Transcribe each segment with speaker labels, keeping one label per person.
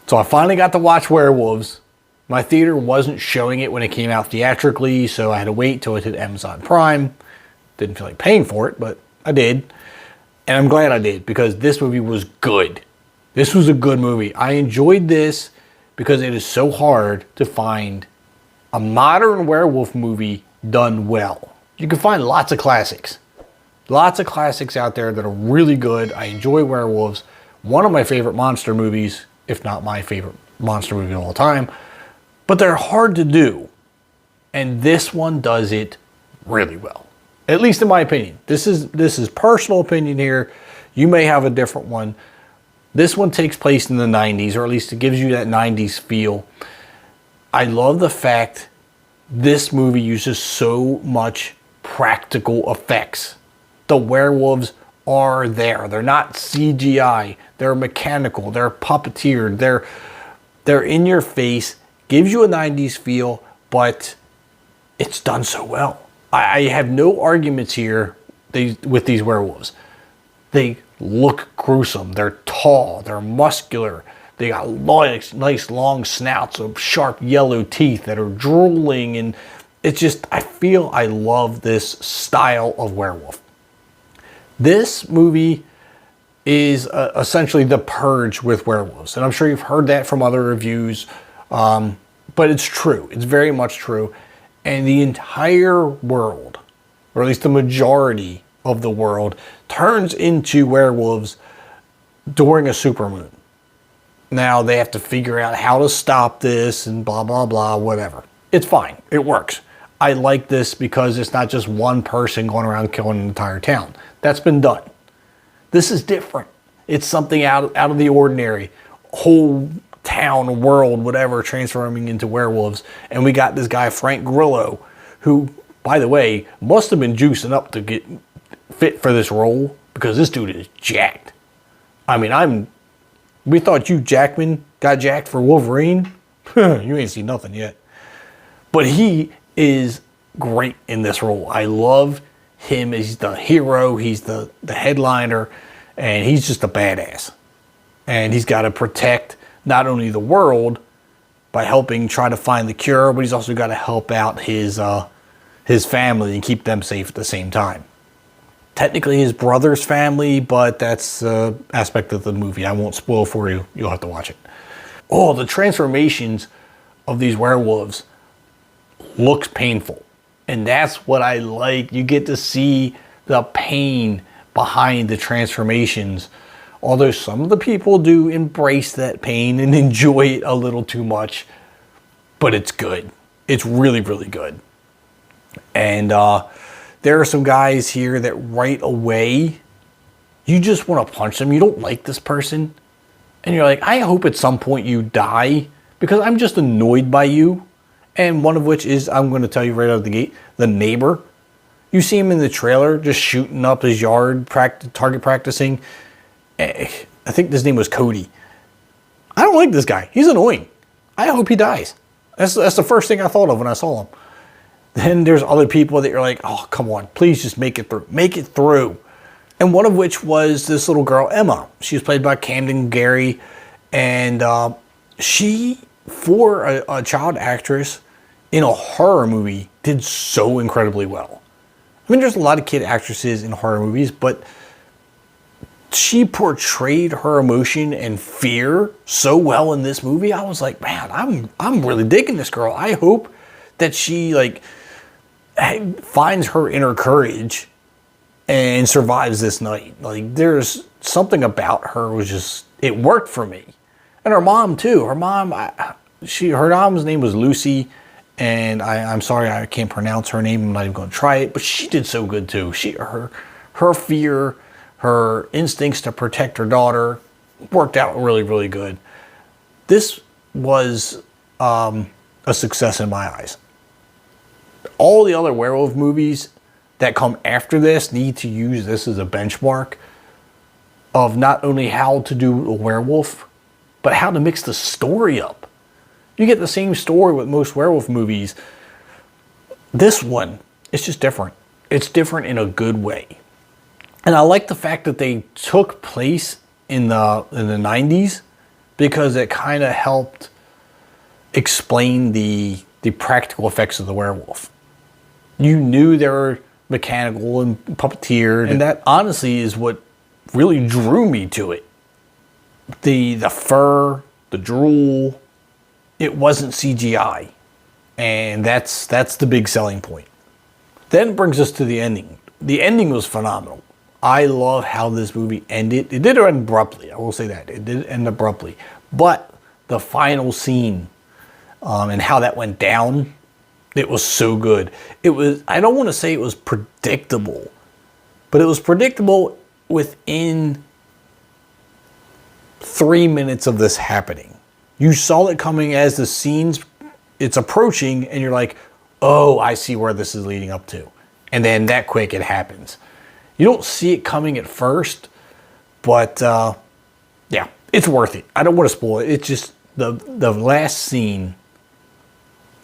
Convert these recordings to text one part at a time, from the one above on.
Speaker 1: So I finally got to watch Werewolves. My theater wasn't showing it when it came out theatrically, so I had to wait till it hit Amazon Prime. Didn't feel like paying for it, but I did. And I'm glad I did, because this movie was good. This was a good movie. I enjoyed this because it is so hard to find a modern werewolf movie done well. You can find lots of classics. Lots of classics out there that are really good. I enjoy Werewolves. One of my favorite monster movies, if not my favorite monster movie of all time. But they're hard to do. And this one does it really well. At least in my opinion. This is personal opinion here. You may have a different one. This one takes place in the 90s, or at least it gives you that 90s feel. I love the fact this movie uses so much practical effects. The werewolves are there. They're not CGI. They're mechanical. They're puppeteered. They're in your face. Gives you a 90s feel, but it's done so well. I have no arguments here with these werewolves. They look gruesome. They're tall. They're muscular. They got nice long snouts of sharp yellow teeth that are drooling. And it's just, I love this style of werewolf. This movie is essentially the Purge with werewolves. And I'm sure you've heard that from other reviews. But it's true. It's very much true. And the entire world, or at least the majority of the world, turns into werewolves during a supermoon. Now they have to figure out how to stop this and blah, blah, blah, whatever. It's fine. It works. I like this because it's not just one person going around killing an entire town. That's been done. This is different. It's something out of the ordinary. Whole town, world, whatever, transforming into werewolves. And we got this guy, Frank Grillo, who, by the way, must have been juicing up to get fit for this role, because this dude is jacked. I mean, we thought you, Jackman, got jacked for Wolverine. You ain't seen nothing yet. But he is great in this role. I love him. He's the hero. He's the headliner. And he's just a badass. And he's got to protect not only the world by helping try to find the cure, but he's also got to help out his family and keep them safe at the same time. Technically his brother's family, but that's an aspect of the movie I won't spoil for you. You'll have to watch it. Oh, the transformations of these werewolves looks painful. And that's what I like. You get to see the pain behind the transformations. Although some of the people do embrace that pain and enjoy it a little too much. But it's good. It's really, really good. And there are some guys here that right away, you just want to punch them. You don't like this person. And you're like, I hope at some point you die, because I'm just annoyed by you. And one of which is, I'm going to tell you right out of the gate, the neighbor. You see him in the trailer just shooting up his yard, target practicing. I think his name was Cody. I don't like this guy. He's annoying. I hope he dies. That's the first thing I thought of when I saw him. Then there's other people that you're like, oh, come on. Please just make it through. Make it through. And one of which was this little girl, Emma. She was played by Camden Gary. And she, for a child actress in a horror movie, did so incredibly well. I mean, there's a lot of kid actresses in horror movies, but she portrayed her emotion and fear so well in this movie. I was like, man, I'm really digging this girl. I hope that she finds her inner courage and survives this night. Like, there's something about her was just, it worked for me. And her mom too. Her mom, her mom's name was Lucy, and I'm sorry I can't pronounce her name. I'm not even going to try it, but she did so good too. Her fear, her instincts to protect her daughter worked out really, really good. This was a success in my eyes. All the other werewolf movies that come after this need to use this as a benchmark of not only how to do a werewolf, but how to mix the story up. You get the same story with most werewolf movies. This one, it's just different. It's different in a good way. And I like the fact that they took place in the 90s, because it kind of helped explain the practical effects of the werewolf. You knew they were mechanical and puppeteered, and that honestly is what really drew me to it. The fur, the drool, it wasn't CGI, and that's the big selling point. Then brings us to the ending. The ending was phenomenal. I love how this movie ended. It did end abruptly, I will say that. It did end abruptly. But the final scene and how that went down, it was so good. It was, I don't want to say it was predictable, but it was predictable within 3 minutes of this happening. You saw it coming as the scenes, it's approaching, and you're like, oh, I see where this is leading up to. And then that quick, it happens. You don't see it coming at first, but yeah, it's worth it. I don't want to spoil it. It's just the last scene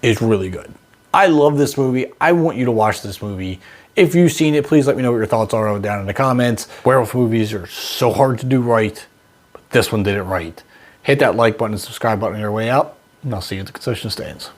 Speaker 1: is really good. I love this movie. I want you to watch this movie. If you've seen it, please let me know what your thoughts are down in the comments. Werewolf movies are so hard to do right, but this one did it right. Hit that like button and subscribe button on your way out, and I'll see you at the concession stands.